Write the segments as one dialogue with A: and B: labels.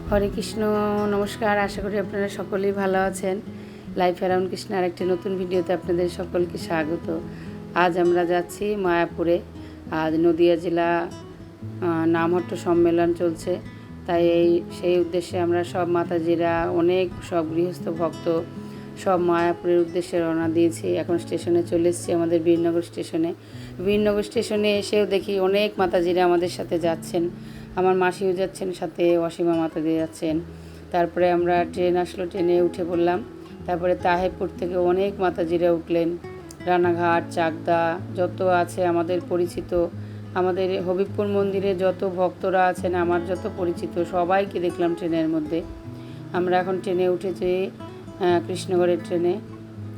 A: হরে কৃষ্ণ, নমস্কার। আশা করি আপনারা সকলেই ভালো আছেন। লাইফ অ্যারাউন্ড কৃষ্ণ আর একটি নতুন ভিডিওতে আপনাদের সকলকে স্বাগত। আজ আমরা যাচ্ছি মায়াপুরে। আজ নদিয়া জেলা নামহট্ট সম্মেলন চলছে, তাই সেই উদ্দেশ্যে আমরা সব মাতাজিরা, অনেক সব গৃহস্থ ভক্ত সব মায়াপুরের উদ্দেশ্যে রওনা দিয়েছি। এখন স্টেশনে চলে এসেছি, আমাদের বীরনগর স্টেশনে। বীরনগর স্টেশনে এসেও দেখি অনেক মাতাজিরা আমাদের সাথে যাচ্ছেন। আমার মাসিও যাচ্ছেন, সাথে অসীমা মাতাজি যাচ্ছেন। তারপরে আমরা ট্রেন আসলো, ট্রেনে উঠে পড়লাম। তারপরে তাহেরপুর থেকে অনেক মাতাজিরা উঠলেন। রানাঘাট, চাকদা যত আছে আমাদের পরিচিত, আমাদের হবিবপুর মন্দিরে যত ভক্তরা আছেন, আমার যত পরিচিত সবাইকে দেখলাম ট্রেনের মধ্যে। আমরা এখন ট্রেনে উঠেছি, কৃষ্ণগড়ের ট্রেনে।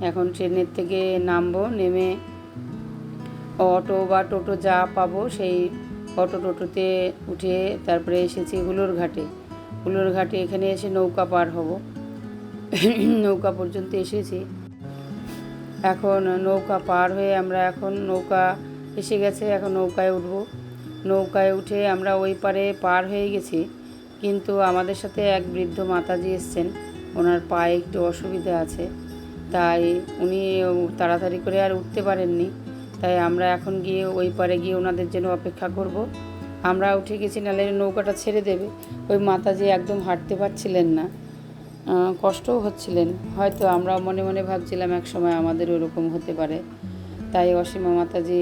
A: এখন ট্রেনের থেকে নামবো, নেমে অটো বা টোটো যা পাবো সেই টোটোতে উঠে তারপরে এসেছি হুলোর ঘাটে। এখানে এসে নৌকা পার হব, নৌকা পর্যন্ত এসেছি। এখন নৌকা পার হয়ে আমরা এখন নৌকা এসে গেছে, এখন নৌকায় উঠব। নৌকায় উঠে আমরা ওই পারে পার হয়ে গেছি, কিন্তু আমাদের সাথে এক বৃদ্ধ মাতাজি এসছেন। ওনার পায়ে একটু অসুবিধা আছে, তাই উনি তাড়াতাড়ি করে আর উঠতে পারেননি। তাই আমরা এখন গিয়ে ওই পারে গিয়ে ওনাদের জন্য অপেক্ষা করব। আমরা উঠে গেছি, নাহলে নৌকাটা ছেড়ে দেবে। ওই মাতাজি একদম হাঁটতে পারছিলেন না, কষ্টও হচ্ছিলেন। হয়তো আমরা মনে মনে ভাবছিলাম এক সময় আমাদের ওরকম হতে পারে। তাই অসীমা মাতাজি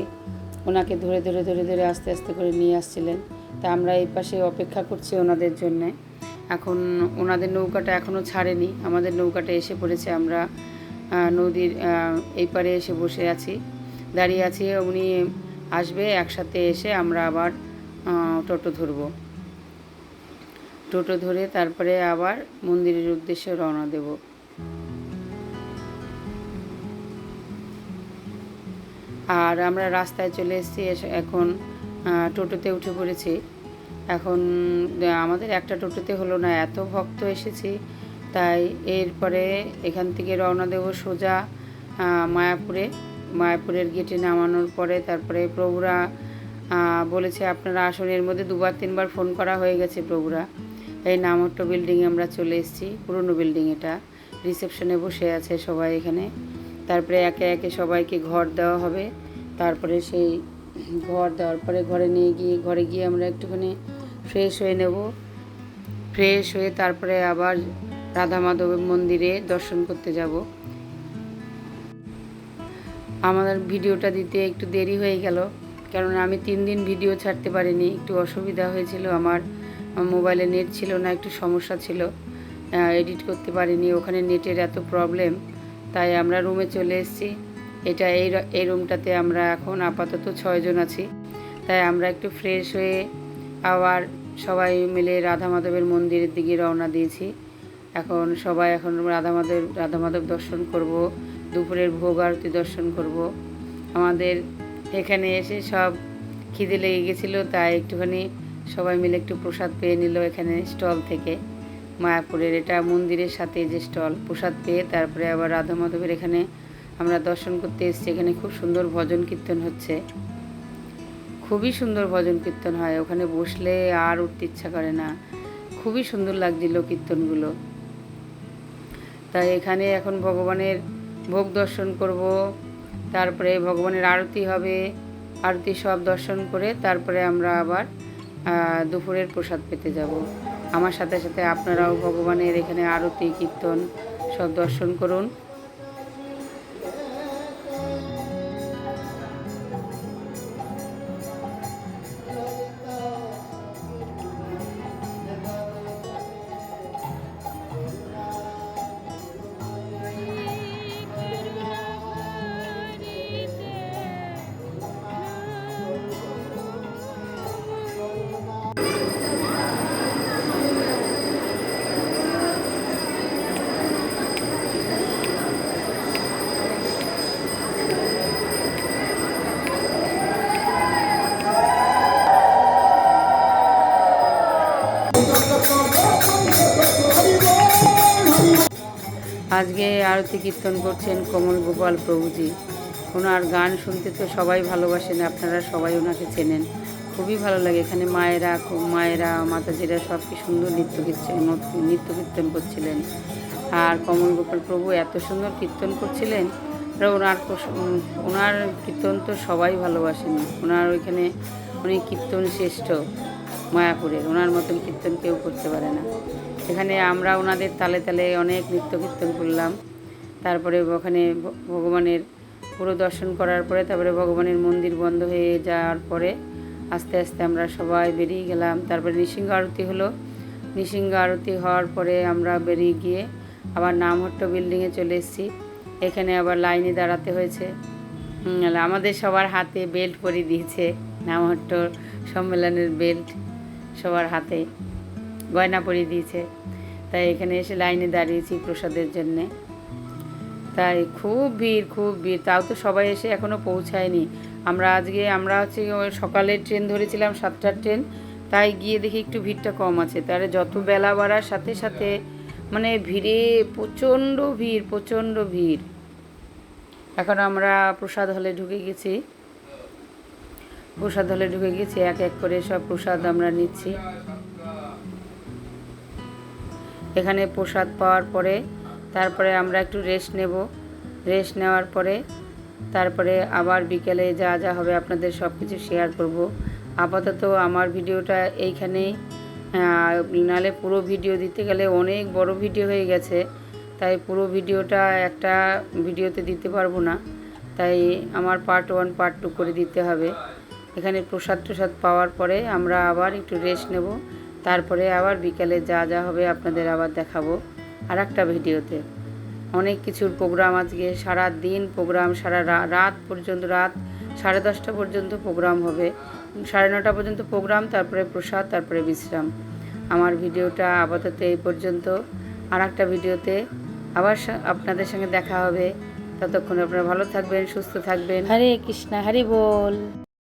A: ওনাকে ধরে ধরে ধরে ধরে আস্তে আস্তে করে নিয়ে আসছিলেন। তা আমরা এই পাশে অপেক্ষা করছি ওনাদের জন্যে। এখন ওনাদের নৌকাটা এখনও ছাড়েনি, আমাদের নৌকাটা এসে পড়েছে। আমরা নদীর এই পারে এসে বসে আছি, দাঁড়িয়ে আছি। উনি আসবে, একসাথে এসে আমরা আবার টোটো ধরে তারপরে আবার মন্দিরের উদ্দেশ্যে রওনা দেব। আর আমরা রাস্তায় চলে এসেছি, এখন টোটোতে উঠে পড়েছি। এখন আমাদের একটা টোটোতে হলো না, এত ভক্ত এসেছি। তাই এরপরে এখান থেকে রওনা দেব সোজা মায়াপুরের গেটে নামানোর পরে তারপরে প্রভুরা বলেছে আপনারা আসুন। এর মধ্যে 2-3বার ফোন করা হয়ে গেছে প্রভুরা। এই নামহট্ট বিল্ডিংয়ে আমরা চলে এসেছি, পুরনো বিল্ডিং এটা। রিসেপশনে বসে আছে সবাই এখানে। তারপরে একে একে সবাইকে ঘর দেওয়া হবে। তারপরে সেই ঘর দেওয়ার পরে ঘরে গিয়ে আমরা একটুখানি ফ্রেশ হয়ে নেব। ফ্রেশ হয়ে তারপরে আবার রাধা মাধব মন্দিরে দর্শন করতে যাব। আমাদের ভিডিওটা দিতে একটু দেরি হয়ে গেল, কারণ আমি 3 দিন ভিডিও ছাড়তে পারিনি। একটু অসুবিধা হয়েছিল, আমার মোবাইলে নেট ছিল না, একটু সমস্যা ছিল, এডিট করতে পারিনি। ওখানে নেটের এত প্রবলেম, তাই আমরা রুমে চলে এসেছি। এই রুমটাতে আমরা এখন আপাতত 6 জন আছি। তাই আমরা একটু ফ্রেশ হয়ে আবার সবাই মিলে রাধা মাধবের মন্দিরের দিকে রওনা দিয়েছি। এখন রাধা মাধব দর্শন করব, দুপুরের ভোগ আরতি দর্শন করব। আমাদের এখানে এসে সব খিদে লেগে গেছিলো, তাই একটুখানি সবাই মিলে একটু প্রসাদ পেয়ে নিল এখানে স্টল থেকে। মায়াপুরের এটা মন্দিরের সাথে যে স্টল, প্রসাদ পেয়ে তারপরে আবার রাধা মাধবের এখানে আমরা দর্শন করতে এসেছি। এখানে খুব সুন্দর ভজন কীর্তন হচ্ছে, খুবই সুন্দর ভজন কীর্তন হয়। ওখানে বসলে আর উঠতে ইচ্ছা করে না, খুবই সুন্দর লাগছিল কীর্তনগুলো। তাই এখানে এখন ভগবানের ভোগ দর্শন করব, তারপরে ভগবানের আরতি হবে। আরতি সব দর্শন করে তারপরে আমরা আবার দুপুরের প্রসাদ পেতে যাব। আমার সাথে সাথে আপনারাও ভগবানের এখানে আরতি কীর্তন সব দর্শন করুন। আজকে আরতি কীর্তন করছেন কমল গোপাল প্রভুজি। ওনার গান শুনতে তো সবাই ভালোবাসেন, আপনারা সবাই ওনাকে চেনেন। খুবই ভালো লাগে। এখানে মায়েরা মাতাজিরা সব কি সুন্দর নৃত্য কীর্তন করছিলেন। আর কমল গোপাল প্রভু এত সুন্দর কীর্তন করছিলেন। আর ওনার কীর্তন তো সবাই ভালোবাসেন। উনি কীর্তন শ্রেষ্ঠ মায়াপুরের। ওনার মতন কীর্তন কেউ করতে পারে না। এখানে আমরা ওনাদের তালে তালে অনেক নৃত্য কীর্তন করলাম। তারপরে ওখানে ভগবানের পুরো দর্শন করার পরে তারপরে ভগবানের মন্দির বন্ধ হয়ে যাওয়ার পরে আস্তে আস্তে আমরা সবাই বেরিয়ে গেলাম। তারপরে নৃসিংহ আরতি হলো। নৃসিংহ আরতি হওয়ার পরে আমরা বেরিয়ে গিয়ে আবার নামহট্ট বিল্ডিংয়ে চলে এসেছি। এখানে আবার লাইনে দাঁড়াতে হয়েছে। আমাদের সবার হাতে বেল্ট পরিয়ে দিয়েছে, নামহট্ট সম্মেলনের বেল্ট সবার হাতে গয়না পরিয়ে দিয়েছে। তাই এখানে এসে লাইনে দাঁড়িয়েছি প্রসাদের জন্যে। তাই খুব ভিড়। তাও তো সবাই এসে এখনও পৌঁছায়নি। আমরা হচ্ছে সকালের ট্রেন ধরেছিলাম, 7টার ট্রেন। তাই গিয়ে দেখি একটু ভিড়টা কম আছে। তাহলে যত বেলা বাড়ার সাথে সাথে মানে ভিড়ে প্রচণ্ড ভিড়। এখন আমরা প্রসাদ হলে ঢুকে গেছি। এক এক করে সব প্রসাদ আমরা নিচ্ছি। এখানে প্রসাদ পাওয়ার পরে তারপরে আমরা একটু রেস্ট নেওয়ার পরে তারপরে আবার বিকেলে যা হবে আপনাদের সব কিছু শেয়ার করব। আপাতত আমার ভিডিওটা এইখানেই, নাহলে পুরো ভিডিও দিতে গেলে অনেক বড় ভিডিও হয়ে গেছে। তাই পুরো ভিডিওটা একটা ভিডিওতে দিতে পারবো না। তাই আমার পার্ট 1 পার্ট 2 করে দিতে হবে। এখানে প্রসাদ পাওয়ার পরে আমরা আবার একটু রেস্ট নেব। তারপরে আবার বিকেলে যা হবে আপনাদের আবার দেখাবো আর একটা ভিডিওতে। অনেক কিছুর প্রোগ্রাম আজকে, সারা দিন প্রোগ্রাম, সারা রাত পর্যন্ত, রাত 10:30 পর্যন্ত প্রোগ্রাম হবে। 9:30 পর্যন্ত প্রোগ্রাম, তারপরে প্রসাদ, তারপরে বিশ্রাম। আমার ভিডিওটা আপাতত এই পর্যন্ত। আর একটা ভিডিওতে আবার আপনাদের সঙ্গে দেখা হবে। ততক্ষণ আপনারা ভালো থাকবেন, সুস্থ থাকবেন। হরে কৃষ্ণ, হরি বল।